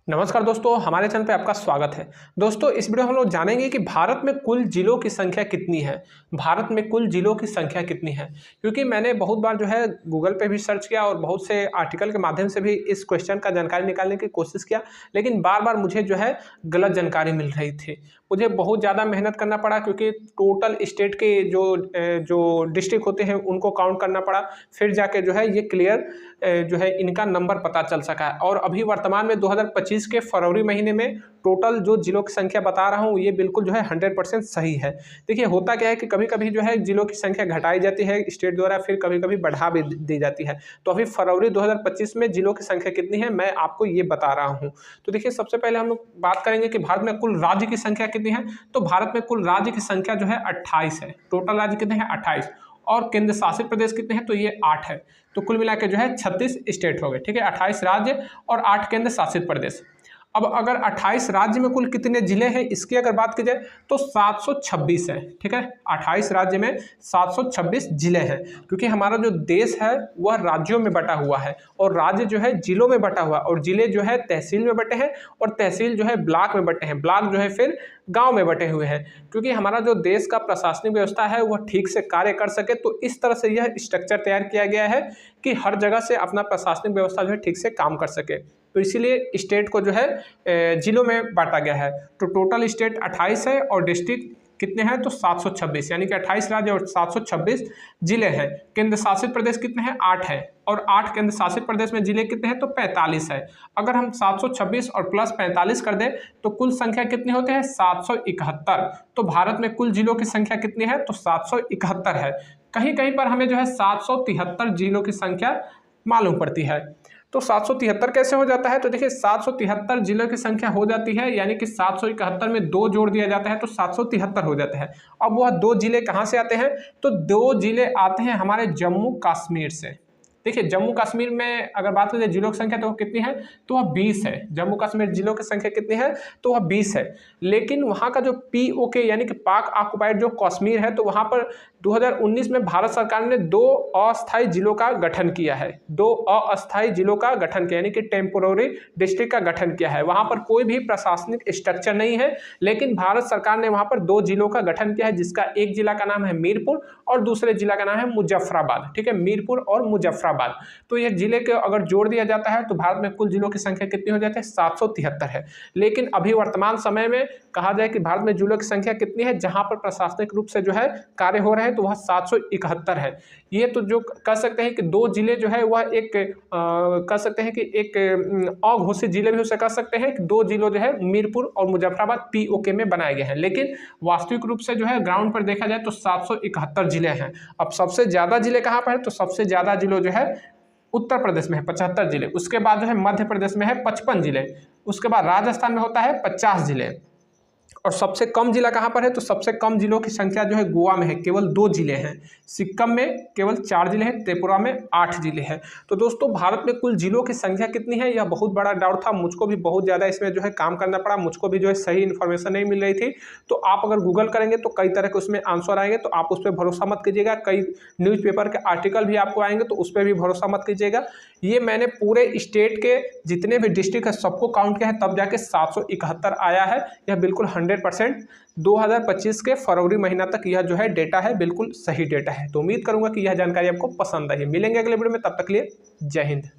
नमस्कार दोस्तों, हमारे चैनल पे आपका स्वागत है। दोस्तों, इस वीडियो में हम लोग जानेंगे कि भारत में कुल जिलों की संख्या कितनी है। भारत में कुल जिलों की संख्या कितनी है, क्योंकि मैंने बहुत बार जो है गूगल पे भी सर्च किया और बहुत से आर्टिकल के माध्यम से भी इस क्वेश्चन का जानकारी निकालने की कोशिश किया, लेकिन बार बार मुझे जो है गलत जानकारी मिल रही थी। मुझे बहुत ज़्यादा मेहनत करना पड़ा, क्योंकि टोटल स्टेट के जो डिस्ट्रिक्ट होते हैं उनको काउंट करना पड़ा, फिर जाके जो है ये क्लियर जो है इनका नंबर पता चल सका है। और अभी वर्तमान में 2025 के फरवरी महीने में टोटल जो जिलों की संख्या बता रहा हूँ ये बिल्कुल जो है 100% सही है। देखिए, होता क्या है कि कभी कभी जो है जिलों की संख्या घटाई जाती है स्टेट द्वारा, फिर कभी कभी बढ़ा भी दी जाती है। तो अभी फरवरी 2025 में जिलों की संख्या कितनी है मैं आपको ये बता रहा हूँ। तो देखिए, सबसे पहले हम लोग बात करेंगे कि भारत में कुल राज्य की संख्या कितनी है। तो भारत में कुल राज्य की संख्या जो है 28 है। टोटल राज्य कितने हैं? 28। और केंद्र शासित प्रदेश कितने हैं? तो ये 8 है। तो कुल मिला के जो है 36 स्टेट हो गए। ठीक है, 28 राज्य और 8 केंद्र शासित प्रदेश। अब अगर 28 राज्य में कुल कितने जिले हैं इसकी अगर बात की जाए तो 726 है। ठीक है, 28 राज्य में 726 जिले हैं, क्योंकि हमारा जो देश है वह राज्यों में बटा हुआ है और राज्य जो है जिलों में बटा हुआ है, और जिले जो है तहसील में बटे हैं और तहसील जो है ब्लॉक में बटे हैं, ब्लॉक जो है फिर गांव में बटे हुए हैं। क्योंकि हमारा जो देश का प्रशासनिक व्यवस्था है वह ठीक से कार्य कर सके, तो इस तरह से यह स्ट्रक्चर तैयार किया गया है कि हर जगह से अपना प्रशासनिक व्यवस्था जो है ठीक से काम कर सके। तो इसीलिए स्टेट को जो है जिलों में बांटा गया है। तो टोटल स्टेट 28 है और डिस्ट्रिक्ट कितने हैं? तो 726, यानी कि 28 राज्य और 726 जिले हैं। केंद्र शासित प्रदेश कितने हैं? 8 है। और 8 केंद्र शासित प्रदेश में जिले कितने हैं? तो 45 है। अगर हम 726 और प्लस 45 कर दें तो कुल संख्या कितनी होते हैं? 771। तो भारत में कुल जिलों की संख्या कितनी है? तो 771 है। कहीं कहीं पर हमें जो है 773 जिलों की संख्या मालूम पड़ती है। तो 773 कैसे हो जाता है? तो देखिए, 773 जिलों की संख्या हो जाती है, यानी कि 771 में 2 जोड़ दिया जाता है तो 773 हो जाता है। अब वह 2 जिले कहाँ से आते हैं? तो 2 जिले आते हैं हमारे जम्मू कश्मीर से। देखिए, जम्मू कश्मीर में अगर बात करें जिलों की संख्या तो वह कितनी है? तो वह 20 है। जम्मू कश्मीर जिलों की संख्या कितनी है? तो वह 20 है। लेकिन वहाँ का जो POK यानी कि पाक ऑक्युपाइड जो कश्मीर है, तो वहाँ पर 2019 में भारत सरकार ने 2 अस्थायी जिलों का गठन किया है। 2 अस्थायी जिलों का गठन किया, यानी कि टेम्पोररी डिस्ट्रिक्ट का गठन किया है। वहाँ पर कोई भी प्रशासनिक स्ट्रक्चर नहीं है, लेकिन भारत सरकार ने वहाँ पर 2 जिलों का गठन किया है, जिसका एक जिला का नाम है मीरपुर और दूसरे जिला का नाम है मुजफ्फराबाद। ठीक है, मीरपुर और मुजफ्फराबाद। तो ये जिले के अगर जोड़ दिया जाता है तो भारत में कुल जिलों की संख्या कितनी हो जाती है? 773 है। लेकिन अभी वर्तमान समय में कहा जाए कि भारत में जिलों की संख्या कितनी है जहां पर प्रशासनिक रूप से जो है कार्य हो रहे हैं, तो वह 771 है। ये तो जो कह सकते हैं कि 2 जिले जो है वह एक कह सकते हैं कि एक अघोषित जिले भी उसे कह सकते हैं कि 2 जिलों जो है मीरपुर और मुजफ्फराबाद POK में बनाए गए हैं, लेकिन वास्तविक रूप से जो है ग्राउंड पर देखा जाए तो 771 जिले हैं। अब सबसे ज्यादा जिले कहाँ पर है? तो सबसे ज्यादा जिलों जो है उत्तर प्रदेश में है 75 जिले, उसके बाद जो है मध्य प्रदेश में है 55 जिले, उसके बाद राजस्थान में होता है 50 जिले, और सबसे कम जिला कहाँ पर है? तो सबसे कम जिलों की संख्या जो है गोवा में है, केवल 2 जिले हैं। सिक्किम में केवल 4 जिले हैं, त्रिपुरा में 8 जिले हैं। तो दोस्तों, भारत में कुल जिलों की संख्या कितनी है यह बहुत बड़ा डाउट था, मुझको भी बहुत ज़्यादा इसमें जो है काम करना पड़ा, मुझको भी जो है सही इन्फॉर्मेशन नहीं मिल रही थी। तो आप अगर गूगल करेंगे तो कई तरह के उसमें आंसर आएंगे, तो आप उस पर भरोसा मत कीजिएगा। कई न्यूज़पेपर के आर्टिकल भी आपको आएंगे तो उस पर भी भरोसा मत कीजिएगा। ये मैंने पूरे स्टेट के जितने भी डिस्ट्रिक्ट है सबको काउंट किया है, तब जाके 771 आया है। यह बिल्कुल 100% 2025 के फरवरी महीना तक यह जो है डेटा है, बिल्कुल सही डेटा है। तो उम्मीद करूंगा कि यह जानकारी आपको पसंद आई। मिलेंगे अगले वीडियो में, तब तक के लिए जय हिंद।